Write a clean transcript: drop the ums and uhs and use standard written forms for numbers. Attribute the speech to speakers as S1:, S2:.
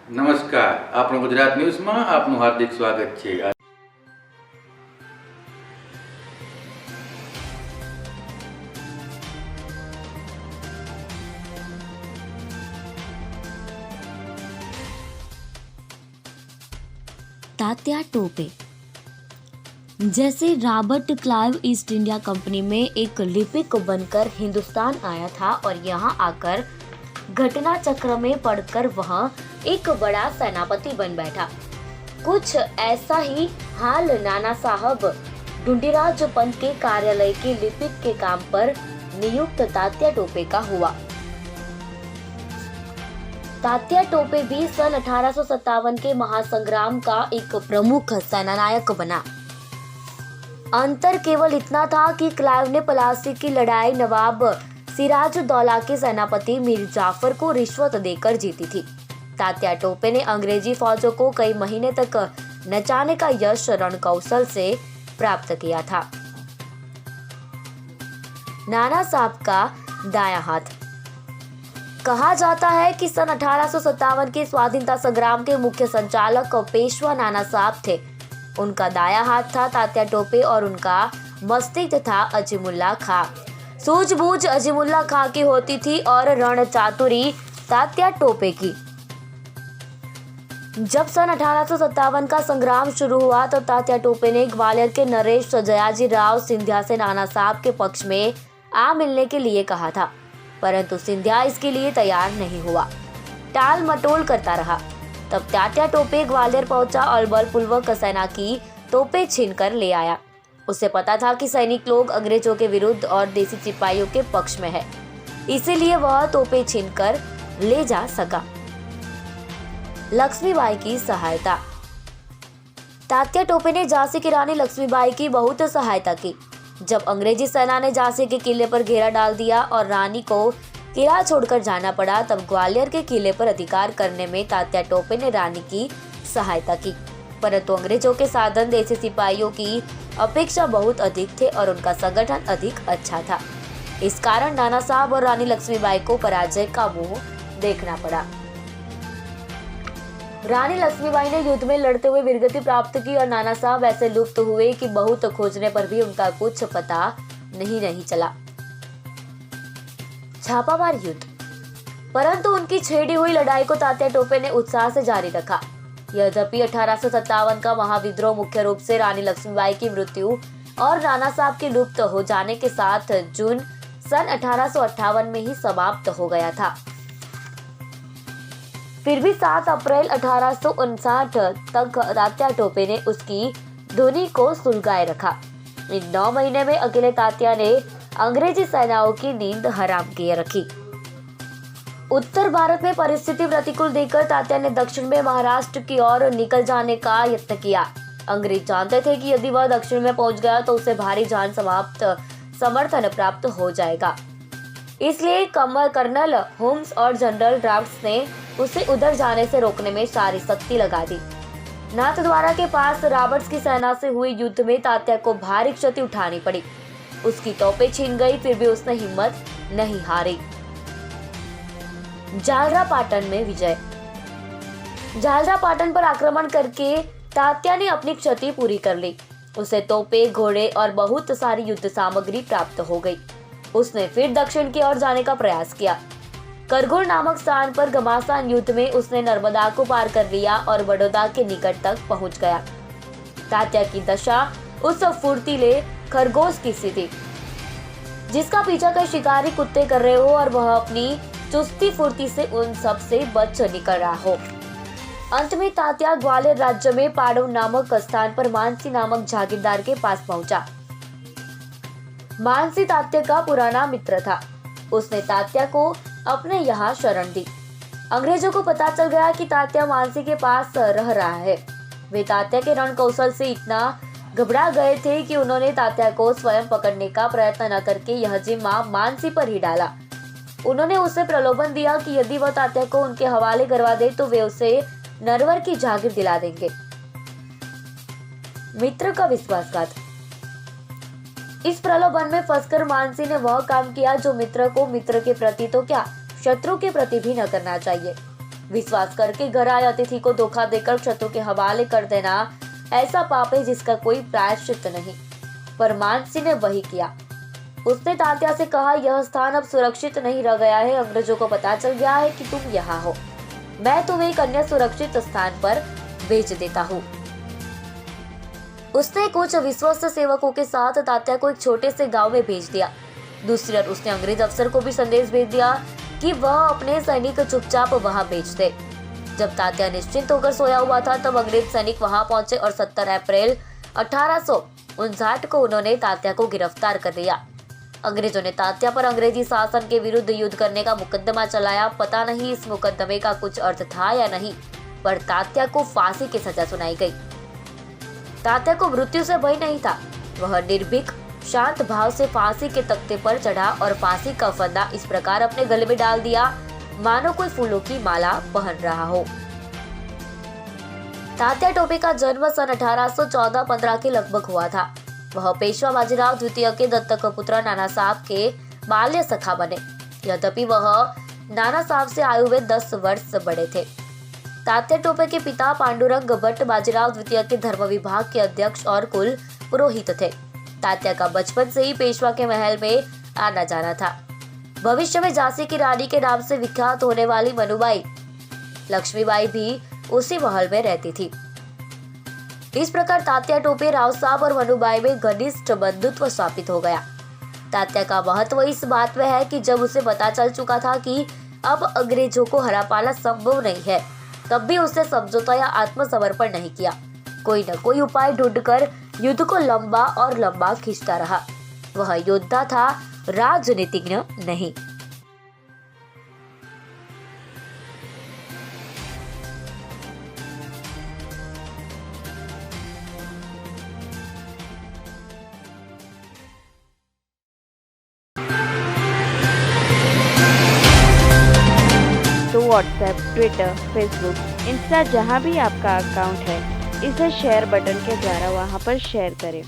S1: નમસ્કાર, આપણું ગુજરાત ન્યૂઝમાં આપનું હાર્દિક સ્વાગત છે।
S2: तात्या टोपे। जैसे Robert Clive east India company में एक लिपिक बनकर हिंदुस्तान आया था और यहाँ आकर घटना चक्र में पड़कर वह एक बड़ा सेनापति बन बैठा, कुछ ऐसा ही हाल नाना साहब ढूंढीराज पंत के कार्यालय के लिपिक के काम पर नियुक्त तात्या टोपे का हुआ। तात्या टोपे भी सन 1857 के महासंग्राम का एक प्रमुख सेनानायक बना। अंतर केवल इतना था कि क्लाइव ने प्लासी की लड़ाई नवाब सिराजुद्दौला के सेनापति मीर जाफर को रिश्वत देकर जीती थी। तात्या टोपे ने अंग्रेजी फौजों को कई महीने तक नचाने का यश रणकौशल से प्राप्त किया था। नाना साहब का दायां हाथ। कहा जाता है कि सन 1857 के स्वाधीनता संग्राम के मुख्य संचालक पेशवा नाना साहब थे। उनका दायां हाथ था तात्या टोपे और उनका मस्तिष्क था अजीमुल्ला खां। सूझबूझ अजीमुल्ला खां की होती थी और रण चातुरी तात्या टोपे की। जब सन 1857 का संग्राम शुरू हुआ तो तात्या टोपे ने ग्वालियर के नरेश जयाजी राव सिंधिया से नाना साहब के पक्ष में आ मिलने के लिए कहा था, परंतु सिंधिया इसके लिए तैयार नहीं हुआ, टाल मटोल करता रहा। तब तात्या टोपे ग्वालियर पहुंचा और बलपूर्वक सेना की तोपें छीन कर ले आया। उसे पता था कि सैनिक लोग अंग्रेजों के विरुद्ध और देसी सिपाहियों के पक्ष में है, इसीलिए वह तोपें छीन कर ले जा सका। लक्ष्मीबाई की सहायता। तात्या टोपे ने झांसी की रानी लक्ष्मीबाई की बहुत सहायता की। जब अंग्रेजी सेना ने झांसी के किले पर घेरा डाल दिया और रानी को किला छोड़कर जाना पड़ा, तब ग्वालियर के किले पर अधिकार करने में तात्या टोपे ने रानी की सहायता की, परंतु अंग्रेजों के साधन देसी सिपाहियों की अपेक्षा बहुत अधिक थे और उनका संगठन अधिक अच्छा था। इस कारण नाना साहब और रानी लक्ष्मीबाई को पराजय का मुंह देखना पड़ा। रानी लक्ष्मीबाई ने युद्ध में लड़ते हुए वीरगति प्राप्त की और नाना साहब ऐसे लुप्त हुए कि बहुत खोजने पर भी उनका कुछ पता नहीं चला। छापामार युद्ध। परंतु उनकी छेड़ी हुई लड़ाई को तात्या टोपे ने उत्साह से जारी रखा। यद्यपि 1857 का महाविद्रोह मुख्य रूप से रानी लक्ष्मीबाई की मृत्यु और नाना साहब के लुप्त हो जाने के साथ जून सन 1858 में ही समाप्त हो गया था, फिर भी 7 अप्रैल 1859 तक तात्या टोपे ने उसकी धुनी को सुलगाए रखा। इन 9 महीने में अकेले तात्या ने अंग्रेजी सेनाओं की नींद हराम किए रखी। उत्तर भारत में परिस्थिति प्रतिकूल देखकर तात्या ने दक्षिण में महाराष्ट्र की ओर निकल जाने का यत्न किया। अंग्रेज जानते थे कि यदि वह दक्षिण में पहुंच गया तो उसे भारी जान समाप्त समर्थन प्राप्त हो जाएगा, इसलिए कर्नल होम्स और जनरल ड्राफ्ट्स ने उसे उधर जाने से रोकने में सारी शक्ति लगा दी। नाथद्वारा के पास रॉबर्ट्स की सेना से हुई युद्ध में तात्या को भारी क्षति उठानी पड़ी। उसकी तोपें छीन गई, फिर भी उसने हिम्मत नहीं हारी। झालरापाटन में विजय। झालरापाटन पर आक्रमण करके तात्या ने अपनी क्षति पूरी कर ली। उसे तोपें, घोड़े और बहुत सारी युद्ध सामग्री प्राप्त हो गई। उसने फिर दक्षिण की ओर जाने का प्रयास किया। करगुल नामक स्थान पर घमासान युद्ध में उसने नर्मदा को पार कर लिया और बड़ौदा के निकट तक पहुंच गया। तात्या की दशा उस फुर्तीले खरगोश की सी थी, जिसका पीछा कई शिकारी कुत्ते कर रहे हो और वह अपनी चुस्ती फुर्ती से उन सब से बच निकल रहा हो। अंत में तात्या ग्वालियर राज्य में पाड़व नामक स्थान पर मानसी नामक जागीरदार के पास पहुंचा। मानसी तात्या का पुराना मित्र था। उसने तात्या को अपने यहाँ शरण दी। अंग्रेजों को पता चल गया कि तात्या मानसी के पास रह रहा है। वे तात्या के रण कौशल से इतना घबरा गए थे कि उन्होंने तात्या को स्वयं पकड़ने का प्रयत्न न करके यह जिम्मा मानसी पर ही डाला। उन्होंने उसे प्रलोभन दिया कि यदि वह तात्या को उनके हवाले करवा दे तो वे उसे नरवर की जागीर दिला देंगे। मित्र का विश्वासघात। इस प्रलोभन में फंसकर मानसी ने वह काम किया जो मित्र को मित्र के प्रति तो क्या, शत्रु के प्रति भी न करना चाहिए। विश्वास करके घर आए अतिथि को धोखा देकर शत्रु के हवाले कर देना ऐसा पाप है जिसका कोई प्रायश्चित नहीं। पर मानसी ने वही किया। उसने तात्या से कहा, यह स्थान अब सुरक्षित नहीं रह गया है। अंग्रेजों को पता चल गया है कि तुम यहाँ हो। मैं तुम्हें एक अन्य सुरक्षित स्थान पर भेज देता हूँ। उसने कुछ विश्वस्त सेवकों के साथ तात्या को एक छोटे से गांव में भेज दिया। दूसरी ओर उसने अंग्रेज अफसर को भी संदेश भेज दिया कि वह अपने सैनिक चुपचाप वहां भेज दे। जब तात्या निश्चिंत होकर सोया हुआ था तब अंग्रेज सैनिक वहां पहुंचे और 17 अप्रैल 1859 को उन्होंने तात्या को गिरफ्तार कर लिया। अंग्रेजों ने तात्या पर अंग्रेजी शासन के विरुद्ध युद्ध करने का मुकदमा चलाया। पता नहीं इस मुकदमे का कुछ अर्थ था या नहीं, पर तात्या को फांसी की सजा सुनाई गई। तात्या को मृत्यु से भय नहीं था। वह निर्भीक शांत भाव से फांसी के तख्ते पर चढ़ा और फांसी का फंदा इस प्रकार अपने गले में डाल दिया मानो कोई फूलों की माला पहन रहा हो। तात्या टोपे का जन्म सन 1814-15 के लगभग हुआ था। वह पेशवा बाजीराव द्वितीय के दत्तक पुत्र नाना साहब के बाल्य सखा बने। यद्यपि वह नाना साहब से आयु में 10 वर्ष बड़े थे। तात्या टोपे के पिता पांडुरंग भट्ट बाजीराव द्वितीय के धर्म विभाग के अध्यक्ष और कुल पुरोहित थे। तात्या का बचपन से ही पेशवा के महल में आना जाना था। भविष्य में झांसी की रानी के नाम से विख्यात होने वाली मनुबाई लक्ष्मीबाई भी उसी महल में रहती थी। इस प्रकार तात्या टोपे राव साहब और मनुबाई में घनिष्ठ बंधुत्व स्थापित हो गया। तात्या का महत्व इस बात में है कि जब उसे पता चल चुका था कि अब अंग्रेजों को हरा पाना संभव नहीं है, तब भी उसने समझौता या आत्मसमर्पण नहीं किया। कोई न कोई उपाय ढूंढकर युद्ध को लंबा और लंबा खींचता रहा। वह योद्धा था, राजनीतिज्ञ नहीं।
S3: तो व्हाट्सएप, ट्विटर, फेसबुक, इंस्टा जहाँ भी आपका अकाउंट है, इसे शेयर बटन के द्वारा वहाँ पर शेयर करें।